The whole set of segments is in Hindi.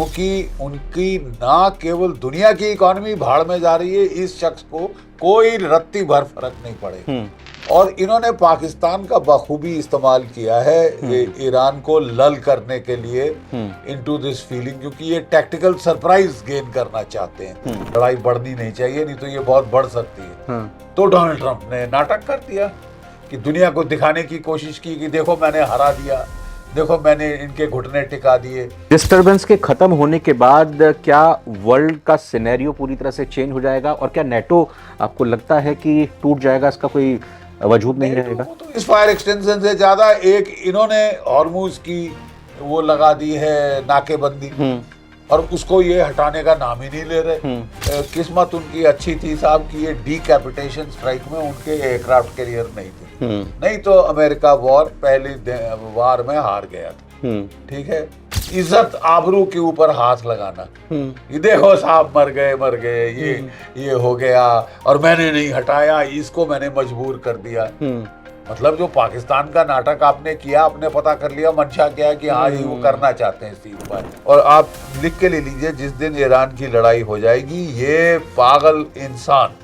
क्योंकि उनकी ना केवल दुनिया की इकोनॉमी भाड़ में जा रही है, इस शख्स को कोई रत्ती भर फर्क नहीं पड़ेगा। और इन्होंने पाकिस्तान का बखूबी इस्तेमाल किया है ईरान को लल करने के लिए इनटू दिस फीलिंग, क्योंकि ये टैक्टिकल सरप्राइज गेन करना चाहते हैं। लड़ाई बढ़नी नहीं चाहिए, नहीं तो ये बहुत बढ़ सकती है। तो डोनाल्ड ट्रंप ने नाटक कर दिया कि दुनिया को दिखाने की कोशिश की कि देखो मैंने हरा दिया, देखो मैंने इनके घुटने टिका दिए। डिस्टर्बेंस के खत्म होने के बाद क्या वर्ल्ड का सिनेरियो पूरी तरह से चेंज हो जाएगा, और क्या नेटो आपको लगता है कि टूट जाएगा, इसका कोई वजूद नहीं रहेगा? तो इस फायर एक्सटेंशन से ज्यादा एक इन्होंने हॉर्मुज की वो लगा दी है नाकेबंदी, और उसको ये हटाने का नाम ही नहीं ले रहे। किस्मत उनकी अच्छी थी साहब कि ये डीकैपिटेशन स्ट्राइक में उनके एयरक्राफ्ट कैरियर नहीं थे, नहीं तो अमेरिका वॉर पहली वार में हार गया था। ठीक है, इज्जत आबरू के ऊपर हाथ लगाना, ये देखो साहब मर गए, ये हो गया और मैंने नहीं हटाया, इसको मैंने मजबूर कर दिया। मतलब जो पाकिस्तान का नाटक आपने किया, आपने पता कर लिया मंशा क्या है कि हाँ ये वो करना चाहते हैं सीज फायर। और आप लिख के ले लीजिए, जिस दिन ईरान की लड़ाई हो जाएगी, ये पागल इंसान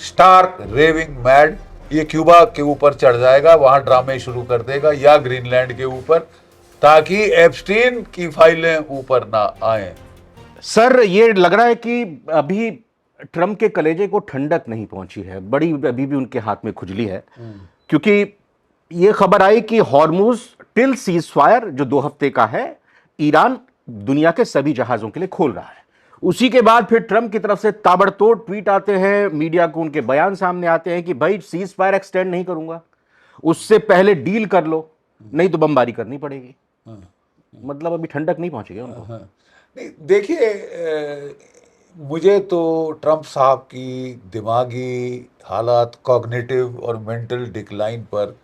स्टार्क रेविंग मैड ये क्यूबा के ऊपर चढ़ जाएगा, वहां ड्रामे शुरू कर देगा, या ग्रीनलैंड के ऊपर, ताकि एप्स्टीन की फाइलें ऊपर ना आए। सर, ये लग रहा है कि अभी ट्रंप के कलेजे को ठंडक नहीं पहुंची है, बड़ी अभी भी उनके हाथ में खुजली है, क्योंकि ये खबर आई कि हॉर्मुज टिल सीज फायर जो 2 हफ्ते का है, ईरान दुनिया के सभी जहाजों के लिए खोल रहा है। उसी के बाद फिर ट्रंप की तरफ से ताबड़तोड़ ट्वीट आते हैं, मीडिया को उनके बयान सामने आते हैं कि भाई सीज फायर एक्सटेंड नहीं करूंगा, उससे पहले डील कर लो, नहीं तो बमबारी करनी पड़ेगी। मतलब अभी ठंडक नहीं पहुंची है उनको। नहीं, देखिए, मुझे तो ट्रंप साहब की दिमागी हालात, कॉग्निटिव और मेंटल डिक्लाइन पर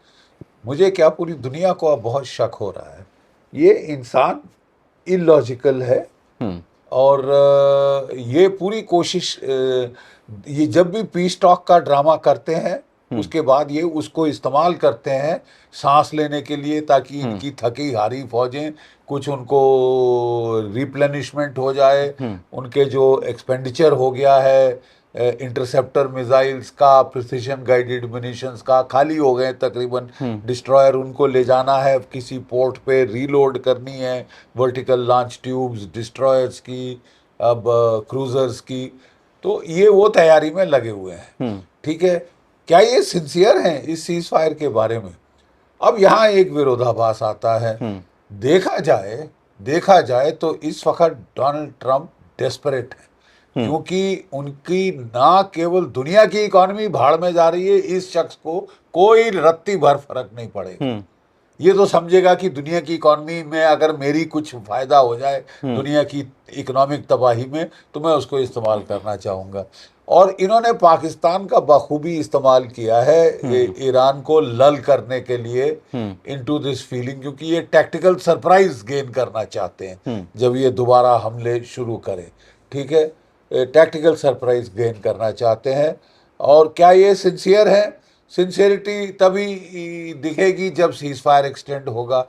मुझे क्या पूरी दुनिया को अब बहुत शक हो रहा है। ये इंसान इलॉजिकल है, और ये पूरी कोशिश, ये जब भी पीस टॉक का ड्रामा करते हैं उसके बाद ये उसको इस्तेमाल करते हैं सांस लेने के लिए, ताकि इनकी थकी हारी फौजें कुछ उनको रिप्लेनिशमेंट हो जाए, उनके जो एक्सपेंडिचर हो गया है इंटरसेप्टर मिसाइल्स का, प्रिसिशन गाइडेड म्यूनिशंस का, खाली हो गए तकरीबन। डिस्ट्रॉयर उनको ले जाना है किसी पोर्ट पे, रीलोड करनी है, वर्टिकल लॉन्च ट्यूब्स डिस्ट्रॉयर्स की, अब क्रूजर्स की, तो ये वो तैयारी में लगे हुए हैं। ठीक है, क्या ये सिंसियर हैं इस सीज फायर के बारे में? अब यहाँ एक विरोधाभास आता है। देखा जाए तो इस वक्त डोनाल्ड ट्रंप डेस्परेट है, क्योंकि उनकी ना केवल दुनिया की इकोनॉमी भाड़ में जा रही है, इस शख्स को कोई रत्ती भर फर्क नहीं पड़ेगा। ये तो समझेगा कि दुनिया की इकोनॉमी में अगर मेरी कुछ फायदा हो जाए दुनिया की इकोनॉमिक तबाही में, तो मैं उसको इस्तेमाल करना चाहूँगा। और इन्होंने पाकिस्तान का बखूबी इस्तेमाल किया है ईरान को लल करने के लिए इनटू दिस फीलिंग, क्योंकि ये टैक्टिकल सरप्राइज गेन करना चाहते हैं जब ये दोबारा हमले शुरू करें। ठीक है, टैक्टिकल सरप्राइज गेन करना चाहते हैं। और क्या ये सिंसियर है? सिंसियरिटी तभी दिखेगी जब सीज फायर एक्सटेंड होगा।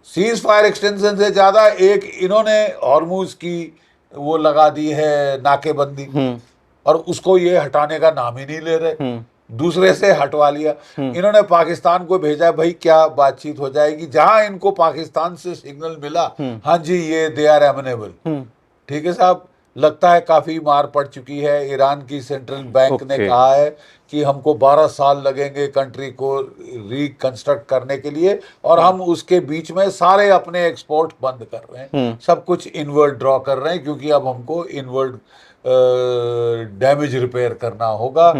सीज फायर एक्सटेंशन से ज्यादा एक इन्होंने हॉर्मुज की वो लगा दी है नाकेबंदी, और उसको ये हटाने का नाम ही नहीं ले रहे, दूसरे से हटवा लिया। इन्होंने पाकिस्तान को भेजा, भाई क्या बातचीत हो जाएगी, जहां इनको पाकिस्तान से सिग्नल मिला, हाँ जी ये दे आर एमिनेबल। ठीक है साहब, लगता है काफी मार पड़ चुकी है। ईरान की सेंट्रल बैंक ने कहा है कि हमको 12 साल लगेंगे कंट्री को रिकंस्ट्रक्ट करने के लिए, और हम उसके बीच में सारे अपने एक्सपोर्ट बंद कर रहे हैं, सब कुछ इनवर्ड ड्रॉ कर रहे हैं, क्योंकि अब हमको इनवर्ड डैमेज रिपेयर करना होगा।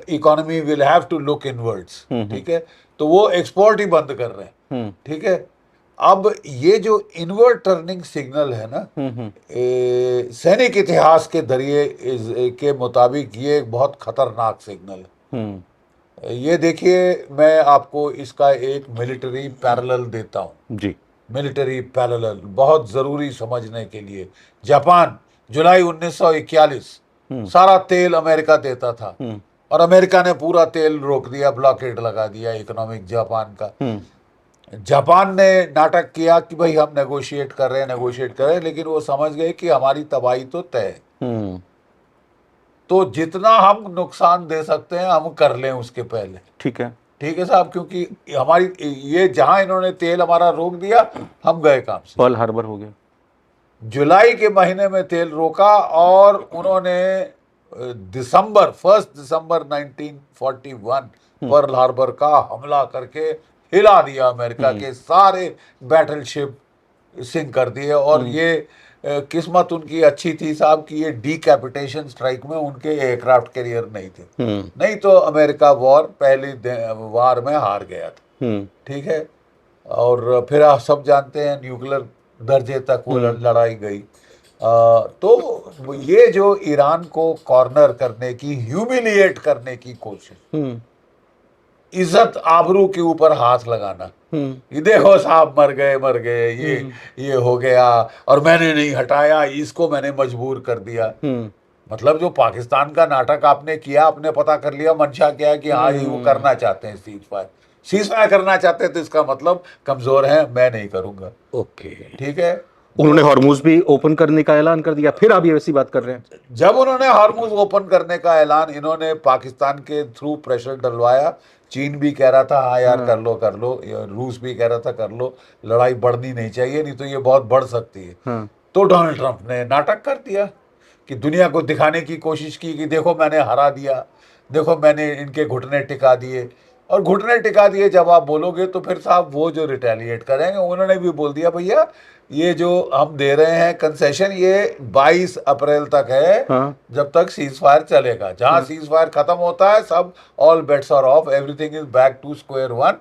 Economy will have to look inwards. ठीक है, तो वो एक्सपोर्ट ही बंद कर रहे हैं। ठीक है, अब ये जो इनवर्ड टर्निंग सिग्नल है ना, सैनिक इतिहास के जरिए के मुताबिक ये एक बहुत खतरनाक सिग्नल है। ये देखिए, मैं आपको इसका एक मिलिट्री पैरेलल देता हूँ जी। मिलिट्री पैरेलल बहुत जरूरी समझने के लिए। जापान जुलाई 1941 सारा तेल अमेरिका देता था, और अमेरिका ने पूरा तेल रोक दिया, ब्लॉकेड लगा दिया इकोनॉमिक जापान का। जापान ने नाटक किया कि भाई हम नेगोशिएट कर रहे हैं, लेकिन वो समझ गए कि हमारी तबाही तो तय है। हम्म। तो जितना हम नुकसान दे सकते हैं हम कर लें उसके पहले। ठीक है। ठीक है साहब, क्योंकि हमारी ये जहां इन्होंने तेल हमारा रोक दिया, हम गए काम से। पर्ल हार्बर हो गया। जुलाई के महीने में तेल रोका और उन्होंने दिसंबर 1 दिसंबर 1941 पर्ल हार्बर का हमला करके हिला दिया। अमेरिका के सारे बैटलशिप सिंक कर दिए। और ये किस्मत उनकी अच्छी थी साहब कि ये डीकैपिटेशन स्ट्राइक में उनके एयरक्राफ्ट कैरियर नहीं थे, नहीं तो अमेरिका वॉर पहली वार में हार गया था। ठीक है। और फिर आप सब जानते हैं न्यूक्लियर दर्जे तक वो लड़ाई गई। तो ये जो ईरान को कॉर्नर करने की, ह्यूमिलिएट करने की कोशिश, इज्जत आबरू के ऊपर हाथ लगाना, ये देखो साहब मर गए ये हो गया और मैंने नहीं हटाया, इसको मैंने मजबूर कर दिया। मतलब जो पाकिस्तान का नाटक आपने किया, आपने पता कर लिया मंशा क्या है कि हाँ ये वो करना चाहते हैं, सीज फायर करना चाहते हैं, तो इसका मतलब कमजोर है, मैं नहीं करूंगा। ओके। ठीक है। उन्होंने हॉर्मुज भी ओपन करने का ऐलान कर दिया, फिर आप ये वैसी बात कर रहे हैं। जब उन्होंने हॉर्मुज ओपन करने का ऐलान, इन्होंने पाकिस्तान के थ्रू प्रेशर डलवाया। चीन भी कह रहा था हाँ यार कर लो, रूस भी कह रहा था कर लो, लड़ाई बढ़नी नहीं चाहिए, नहीं तो ये बहुत बढ़ सकती है। तो डोनाल्ड ट्रंप ने नाटक कर दिया कि दुनिया को दिखाने की कोशिश की कि देखो मैंने हरा दिया, देखो मैंने इनके घुटने टिका दिए। और घुटने टिका दिए जब आप बोलोगे तो फिर साहब वो जो रिटेलिएट करेंगे, उन्होंने भी बोल दिया भैया ये जो हम दे रहे हैं कंसेशन, ये 22 अप्रैल तक है। जब तक सीज फायर चलेगा, जहां सीज फायर खत्म होता है सब all bets are off, everything is back to square one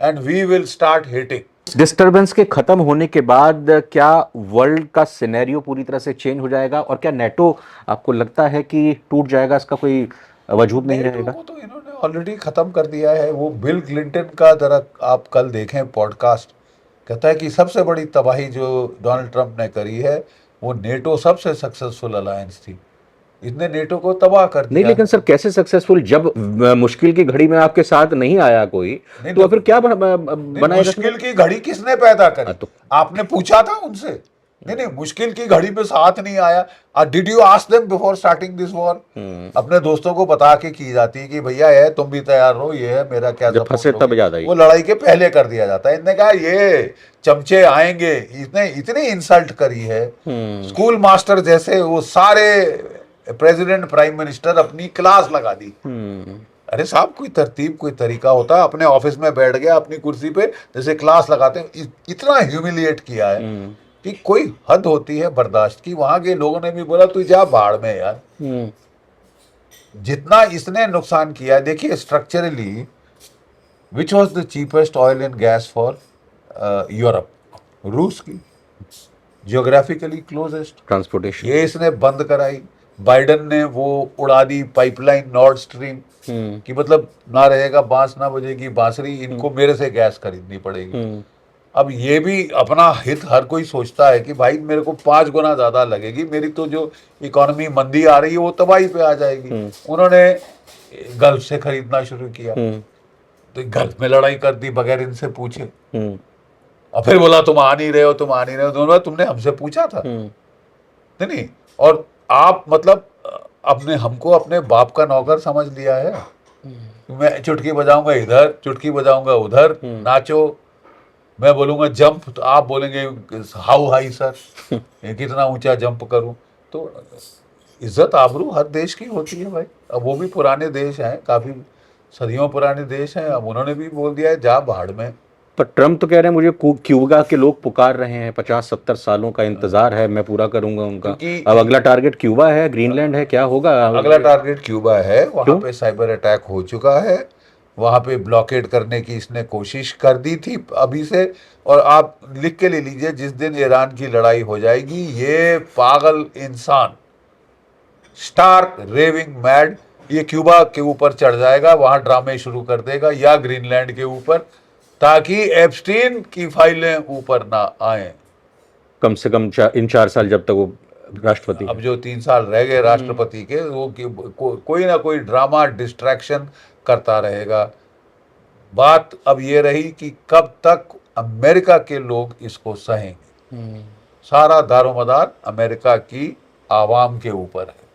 and we will start hitting. Disturbance के खत्म होने के बाद क्या वर्ल्ड का सिनेरियो पूरी तरह से चेंज हो जाएगा, और क्या नेटो आपको लगता है कि टूट जाएगा, इसका कोई वजूद नहीं रहेगा? तो इन्होंने ऑलरेडी खत्म कर दिया है। वो बिल क्लिंटन का जरा आप कल देखें पॉडकास्ट, कहता है कि सबसे बड़ी तबाही जो डोनाल्ड ट्रंप ने करी है वो नेटो सबसे सक्सेसफुल अलायंस थी, इसने नेटो को तबाह कर दिया। नहीं, लेकिन सर कैसे सक्सेसफुल, जब मुश्किल की घड़ी में आपके साथ नहीं आया कोई, तो फिर क्या बनाएगा? मुश्किल की घड़ी किसने पैदा करी? तो आपने पूछा था उनसे? नहीं, मुश्किल की घड़ी में साथ नहीं आया। Did you ask them before starting this war? अपने दोस्तों को बता के की जाती है कि भैया है तुम भी तैयार रहो, ये है मेरा क्या जब फंसे तब ज्यादा ही। वो लड़ाई के पहले कर दिया जाता है। इनने कहा ये चमचे आएंगे, इसने इतनी इंसल्ट करी है। स्कूल मास्टर जैसे वो सारे प्रेसिडेंट प्राइम मिनिस्टर अपनी क्लास लगा दी। अरे साहब कोई तरतीब, कोई तरीका होता है? अपने ऑफिस में बैठ गया अपनी कुर्सी पे, जैसे क्लास लगाते हैं, इतना ह्यूमिलिएट किया है कि कोई हद होती है बर्दाश्त की। वहां के लोगों ने भी बोला तू जा बाढ़ में यार। जितना इसने नुकसान किया है, देखिए structurally which was the cheapest oil and gas for Europe? रूस की, जियोग्राफिकली क्लोजेस्ट। ट्रांसपोर्टेशन ये इसने बंद कराई। बाइडन ने वो उड़ा दी पाइपलाइन नॉर्ड स्ट्रीम कि मतलब ना रहेगा बांस ना बजेगी बांसुरी, इनको मेरे से गैस खरीदनी पड़ेगी। अब ये भी अपना हित हर कोई सोचता है कि भाई मेरे को 5 गुना ज्यादा लगेगी, मेरी तो जो इकोनॉमी मंदी आ रही है वो तबाही पे आ जाएगी। उन्होंने गल्फ से खरीदना शुरू किया, तो गल्फ में लड़ाई कर दी बगैर इनसे पूछे। और फिर बोला तुम आ नहीं रहे हो, तुम आ नहीं रहे हो। दोनों तुमने हमसे पूछा था? नहीं। और आप मतलब अपने हमको अपने बाप का नौकर समझ लिया है। मैं चुटकी बजाऊंगा इधर, चुटकी बजाऊंगा उधर, नाचो। मैं बोलूंगा जंप तो आप बोलेंगे हाउ हाई सर, कितना ऊंचा जंप करूं। तो इज्जत आबरू हर देश की होती है भाई। अब वो भी पुराने देश हैं, काफी सदियों पुराने देश हैं। अब उन्होंने भी बोल दिया है जा भाड़ में। पर ट्रम्प तो कह रहे हैं मुझे क्यूबा के लोग पुकार रहे हैं, 50-70 सालों का इंतजार है, मैं पूरा करूंगा उनका। अब अगला टारगेट क्यूबा है, ग्रीनलैंड है, क्या होगा? अगला टारगेट क्यूबा है। वहां पे साइबर अटैक हो चुका है, वहां पे ब्लॉकेड करने की इसने कोशिश कर दी थी अभी से। और आप लिख के ले लीजिए, जिस दिन ईरान की लड़ाई हो जाएगी, ये पागल इंसान स्टार्क रेविंग मैड ये क्यूबा के ऊपर चढ़ जाएगा, वहां ड्रामे शुरू कर देगा, या ग्रीनलैंड के ऊपर, ताकि एप्स्टीन की फाइलें ऊपर ना आए। कम से कम इन 4 साल जब तक वो राष्ट्रपति। अब जो 3 साल रह गए राष्ट्रपति के, वो कोई ना कोई ड्रामा डिस्ट्रैक्शन करता रहेगा। बात अब ये रही कि कब तक अमेरिका के लोग इसको सहेंगे। सारा दारोमदार अमेरिका की आवाम के ऊपर है।